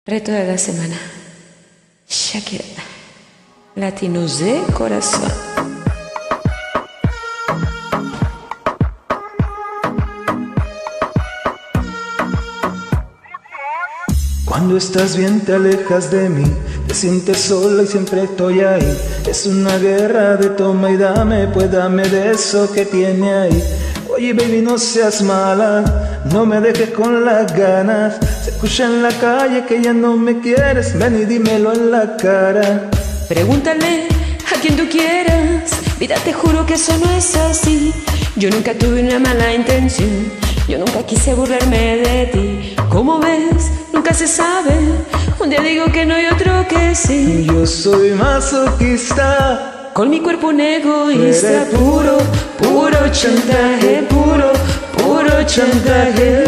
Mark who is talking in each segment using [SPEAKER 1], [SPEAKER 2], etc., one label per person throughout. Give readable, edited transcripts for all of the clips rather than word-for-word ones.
[SPEAKER 1] Reto de la semana. Shakira. Latinos de corazón.
[SPEAKER 2] Cuando estás bien te alejas de mí, te sientes sola y siempre estoy ahí. Es una guerra de toma y dame, pues dame de eso que tiene ahí. Oye baby, no seas mala, no me dejes con las ganas. Se escucha en la calle que ya no me quieres, ven y dímelo en la cara.
[SPEAKER 1] Pregúntale a quien tú quieras, vida, te juro que eso no es así. Yo nunca tuve una mala intención, yo nunca quise burlarme de ti. ¿Cómo ves? Nunca se sabe. Un día digo que no y otro que sí.
[SPEAKER 2] Yo soy masoquista,
[SPEAKER 1] con mi cuerpo un egoísta, puro, puro chantaje, puro, puro chantaje.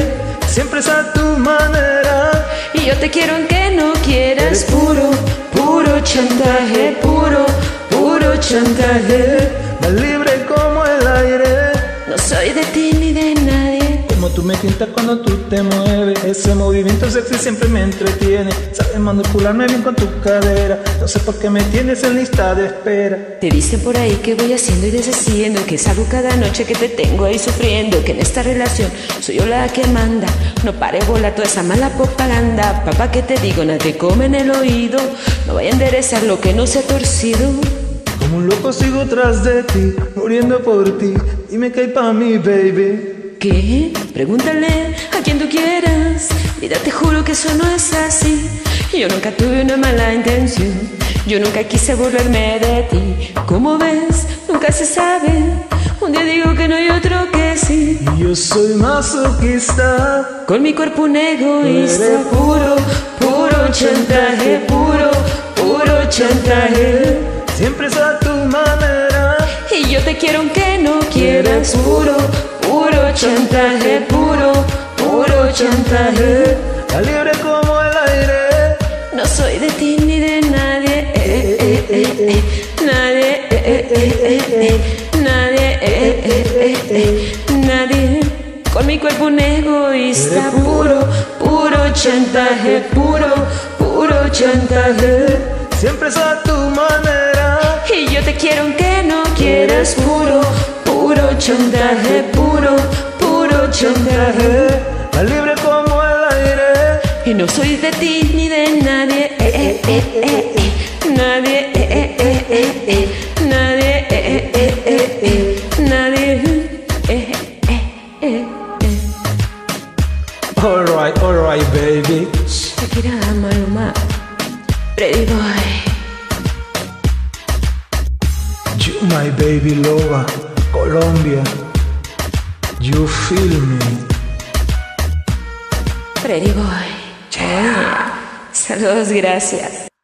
[SPEAKER 2] Siempre es a tu manera
[SPEAKER 1] y yo te quiero aunque no quieras, puro, puro chantaje, puro, puro chantaje.
[SPEAKER 2] más libre como el aire.
[SPEAKER 1] No soy de ti ni de nadie.
[SPEAKER 2] Como tú me tientas cuando tú te mueves, ese movimiento sexy siempre me entretiene. Sabes manipularme bien con tu cadera, no sé por qué me tienes en lista de espera.
[SPEAKER 1] Te dicen por ahí que voy haciendo y deshaciendo, que salgo cada noche que te tengo ahí sufriendo, que en esta relación soy yo la que manda. No pare bola toda esa mala propaganda. Papá, ¿qué te digo? Nadie come en el oído. No vaya a enderezar lo que no se ha torcido.
[SPEAKER 2] Como un loco sigo tras de ti, muriendo por ti. Dime qué hay pa' mí, baby.
[SPEAKER 1] ¿Qué? Pregúntale a quien tú quieras, vida, te juro que eso no es así. Yo nunca tuve una mala intención, yo nunca quise burlarme de ti. ¿Cómo ves? Nunca se sabe. Un día digo que no y otro que sí.
[SPEAKER 2] Y yo soy masoquista,
[SPEAKER 1] con mi cuerpo un egoísta, puro, puro chantaje, puro, puro chantaje.
[SPEAKER 2] Siempre es a tu manera
[SPEAKER 1] y yo te quiero aunque no quieras, puro, puro chantaje, puro, puro chantaje.
[SPEAKER 2] más libre como el aire.
[SPEAKER 1] No soy de ti ni de nadie, nadie, nadie, nadie. Con mi cuerpo un egoísta, puro, puro chantaje, puro, puro chantaje.
[SPEAKER 2] Siempre es a tu manera
[SPEAKER 1] y yo te quiero aunque no quieras, puro, puro chantaje, puro, puro chantaje.
[SPEAKER 2] más libre como el aire.
[SPEAKER 1] Y no soy de ti ni de nadie, nadie, nadie, nadie.
[SPEAKER 2] Alright, baby.
[SPEAKER 1] Shakira, Maluma, Pretty Boy.
[SPEAKER 2] You my baby lover, Colombia. You feel me.
[SPEAKER 1] Pretty Boy. Saludos, gracias.